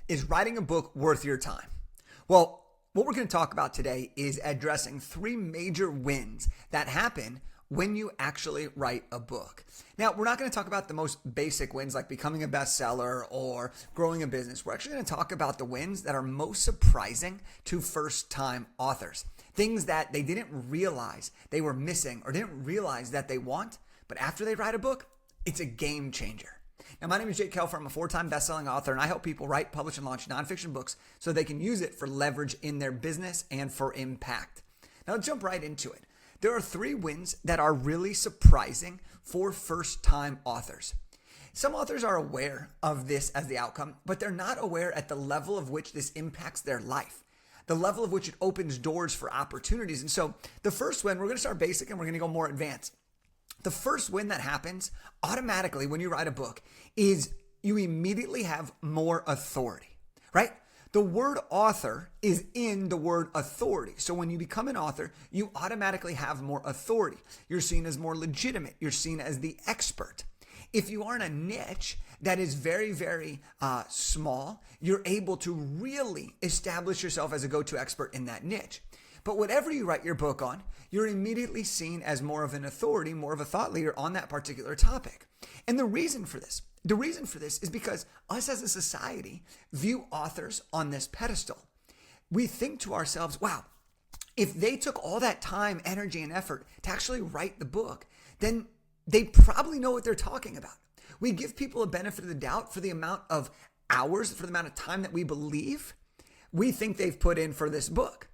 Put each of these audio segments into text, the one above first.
Is writing a book worth your time? Well, what we're going to talk about today is addressing three major wins that happen when you actually write a book. Now, we're not going to talk about the most basic wins like becoming a bestseller or growing a business. We're actually going to talk about the wins that are most surprising to first-time authors. Things that they didn't realize they were missing or didn't realize that they want, but after they write a book, it's a game changer. Now, my name is Jake Kelfer. I'm a 4-time best-selling author, and I help people write, publish, and launch nonfiction books so they can use it for leverage in their business and for impact. Now, let's jump right into it. There are three wins that are really surprising for first-time authors. Some authors are aware of this as the outcome, but they're not aware at the level of which this impacts their life, the level of which it opens doors for opportunities. And so the first win, we're going to start basic and we're going to go more advanced. The first win that happens automatically when you write a book is you immediately have more authority, right? The word author is in the word authority. So when you become an author, you automatically have more authority. You're seen as more legitimate. You're seen as the expert. If you are in a niche that is very, very small, you're able to really establish yourself as a go-to expert in that niche. But whatever you write your book on, you're immediately seen as more of an authority, more of a thought leader on that particular topic. And the reason for this is because us as a society view authors on this pedestal. We think to ourselves, wow, if they took all that time, energy, and effort to actually write the book, then they probably know what they're talking about. We give people a benefit of the doubt for the amount of hours, for the amount of time that we believe we think they've put in for this book.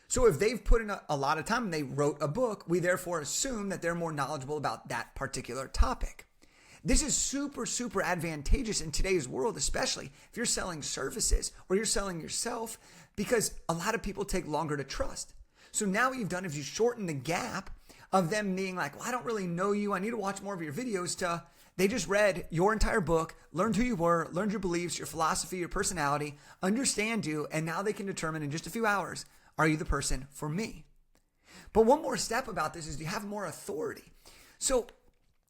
So if they've put in a lot of time and they wrote a book, we therefore assume that they're more knowledgeable about that particular topic. This is super, super advantageous in today's world, especially if you're selling services or you're selling yourself, because a lot of people take longer to trust. So now what you've done is you shorten the gap of them being like, well, I don't really know you. I need to watch more of your videos to, they just read your entire book, learned who you were, learned your beliefs, your philosophy, your personality, understand you, and now they can determine in just a few hours, are you the person for me? But one more step about this is you have more authority. So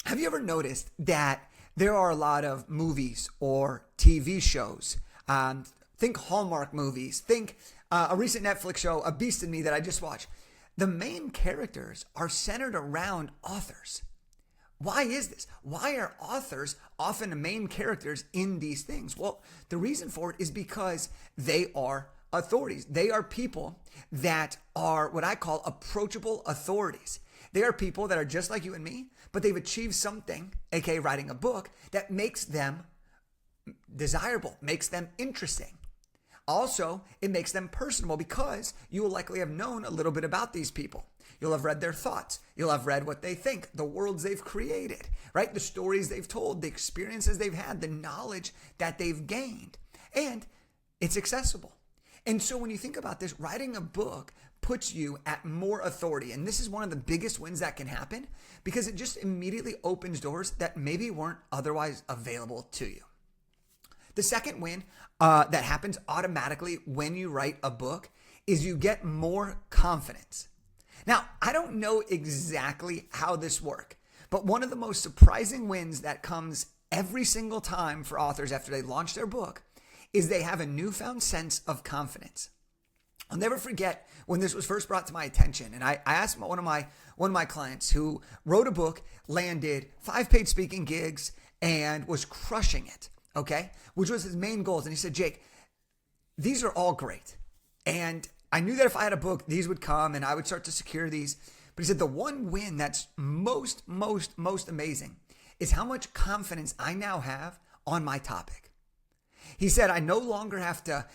have you ever noticed that there are a lot of movies or TV shows? Think Hallmark movies. Think a recent Netflix show, A Beast in Me, that I just watched. The main characters are centered around authors. Why is this? Why are authors often the main characters in these things? Well, the reason for it is because they are authorities. They are people that are what I call approachable authorities. They are people that are just like you and me, but they've achieved something, aka writing a book, that makes them desirable, makes them interesting. Also, it makes them personable because you will likely have known a little bit about these people. You'll have read their thoughts. You'll have read what they think, the worlds they've created, right? The stories they've told, the experiences they've had, the knowledge that they've gained. And it's accessible. And so when you think about this, writing a book puts you at more authority. And this is one of the biggest wins that can happen because it just immediately opens doors that maybe weren't otherwise available to you. The second win that happens automatically when you write a book is you get more confidence. Now, I don't know exactly how this works, but one of the most surprising wins that comes every single time for authors after they launch their book is they have a newfound sense of confidence. I'll never forget when this was first brought to my attention. And I asked one of my clients who wrote a book, landed 5 paid speaking gigs, and was crushing it, okay? Which was his main goals. And he said, Jake, these are all great. And I knew that if I had a book, these would come and I would start to secure these. But he said, the one win that's most amazing is how much confidence I now have on my topic. He said, I no longer have to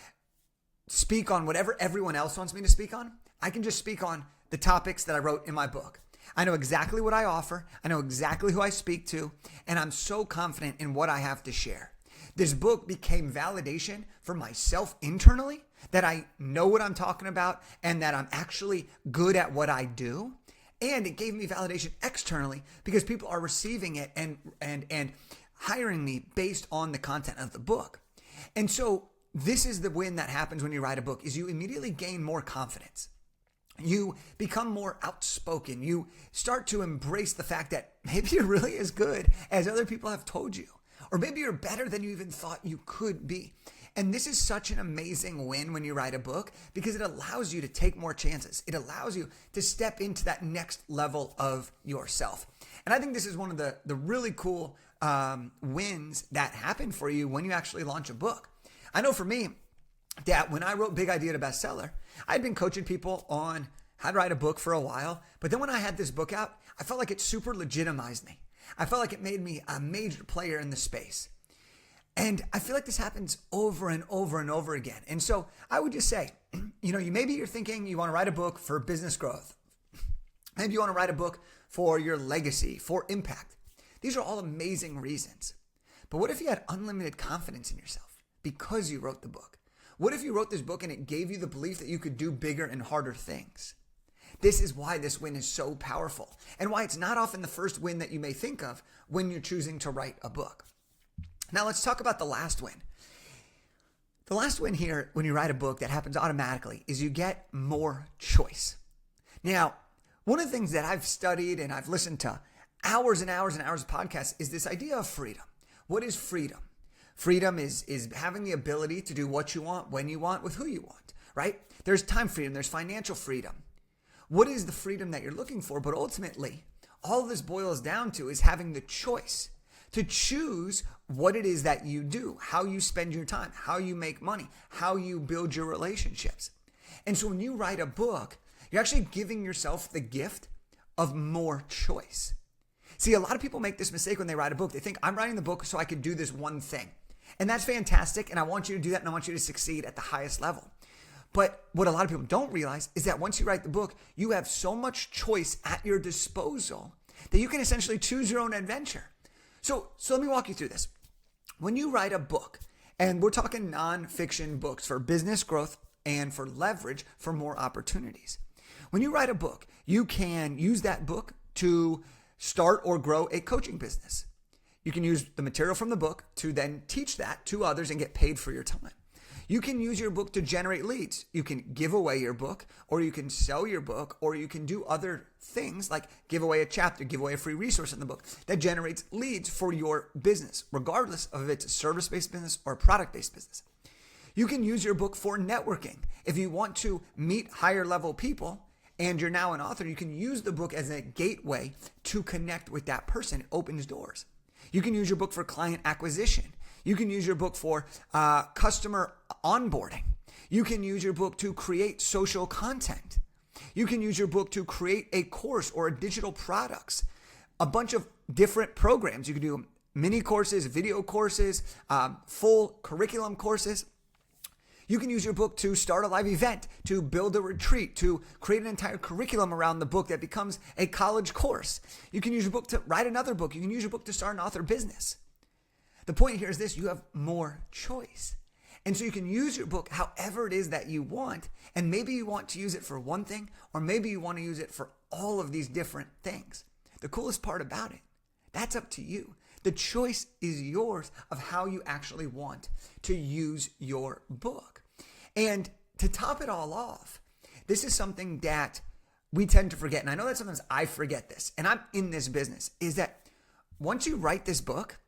speak on whatever everyone else wants me to speak on. I can just speak on the topics that I wrote in my book. I know exactly what I offer. I know exactly who I speak to. And I'm so confident in what I have to share. This book became validation for myself internally that I know what I'm talking about and that I'm actually good at what I do. And it gave me validation externally because people are receiving it and hiring me based on the content of the book. And so this is the win that happens when you write a book is you immediately gain more confidence. You become more outspoken. You start to embrace the fact that maybe you're really as good as other people have told you. Or maybe you're better than you even thought you could be. And this is such an amazing win when you write a book because it allows you to take more chances. It allows you to step into that next level of yourself. And I think this is one of the really cool wins that happen for you when you actually launch a book. I know for me that when I wrote Big Idea to Bestseller, I'd been coaching people on how to write a book for a while. But then when I had this book out, I felt like it super legitimized me. I felt like it made me a major player in the space. And I feel like this happens over and over and over again. And so I would just say, maybe you're thinking you want to write a book for business growth. Maybe you want to write a book for your legacy, for impact. These are all amazing reasons. But what if you had unlimited confidence in yourself because you wrote the book? What if you wrote this book and it gave you the belief that you could do bigger and harder things? This is why this win is so powerful and why it's not often the first win that you may think of when you're choosing to write a book. Now let's talk about the last win. The last win here, when you write a book, that happens automatically is you get more choice. Now, one of the things that I've studied and I've listened to hours and hours and hours of podcasts is this idea of freedom. What is freedom? Freedom is having the ability to do what you want, when you want, with who you want, right? There's time freedom, there's financial freedom. What is the freedom that you're looking for? But ultimately, all this boils down to is having the choice to choose what it is that you do, how you spend your time, how you make money, how you build your relationships. And so when you write a book, you're actually giving yourself the gift of more choice. See, a lot of people make this mistake when they write a book. They think, I'm writing the book so I can do this one thing. And that's fantastic. And I want you to do that. And I want you to succeed at the highest level. But what a lot of people don't realize is that once you write the book, you have so much choice at your disposal that you can essentially choose your own adventure. So let me walk you through this. When you write a book, and we're talking nonfiction books for business growth and for leverage for more opportunities. When you write a book, you can use that book to start or grow a coaching business. You can use the material from the book to then teach that to others and get paid for your time. You can use your book to generate leads. You can give away your book, or you can sell your book, or you can do other things like give away a chapter, give away a free resource in the book that generates leads for your business, regardless of if it's a service-based business or a product-based business. You can use your book for networking. If you want to meet higher level people and you're now an author, you can use the book as a gateway to connect with that person. It opens doors. You can use your book for client acquisition. You can use your book for customer onboarding. You can use your book to create social content. You can use your book to create a course or a digital products, a bunch of different programs. You can do mini courses, video courses, full curriculum courses. You can use your book to start a live event, to build a retreat, to create an entire curriculum around the book that becomes a college course. You can use your book to write another book. You can use your book to start an author business. The point here is this: you have more choice. And so you can use your book however it is that you want. And maybe you want to use it for one thing, or maybe you want to use it for all of these different things. The coolest part about it, that's up to you. The choice is yours of how you actually want to use your book. And to top it all off, this is something that we tend to forget. And I know that sometimes I forget this, and I'm in this business, is that once you write this book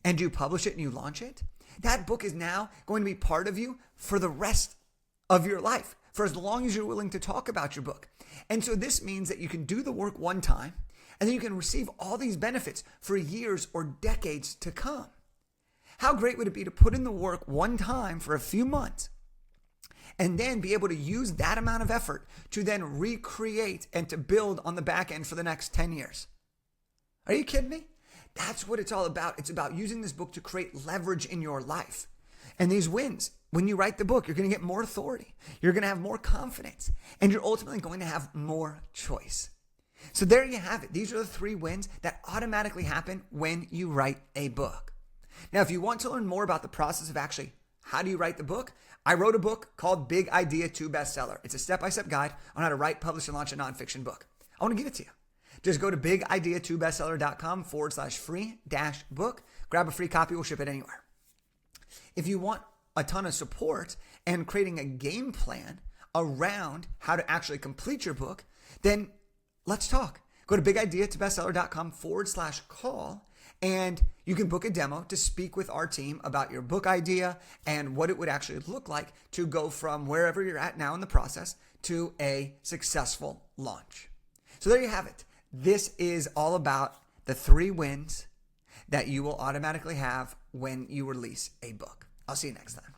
and you publish it and you launch it, that book is now going to be part of you for the rest of your life, for as long as you're willing to talk about your book. And so this means that you can do the work one time, and then you can receive all these benefits for years or decades to come. How great would it be to put in the work one time for a few months and then be able to use that amount of effort to then recreate and to build on the back end for the next 10 years? Are you kidding me? That's what it's all about. It's about using this book to create leverage in your life. And these wins, when you write the book, you're going to get more authority. You're going to have more confidence. And you're ultimately going to have more choice. So there you have it. These are the 3 wins that automatically happen when you write a book. Now, if you want to learn more about the process of actually how do you write the book, I wrote a book called Big Idea to Bestseller. It's a step-by-step guide on how to write, publish, and launch a nonfiction book. I want to give it to you. Just go to bigidea2bestseller.com/free-book. Grab a free copy. We'll ship it anywhere. If you want a ton of support and creating a game plan around how to actually complete your book, then let's talk. Go to bigidea2bestseller.com/call And you can book a demo to speak with our team about your book idea and what it would actually look like to go from wherever you're at now in the process to a successful launch. So there you have it. This is all about the 3 wins that you will automatically have when you release a book. I'll see you next time.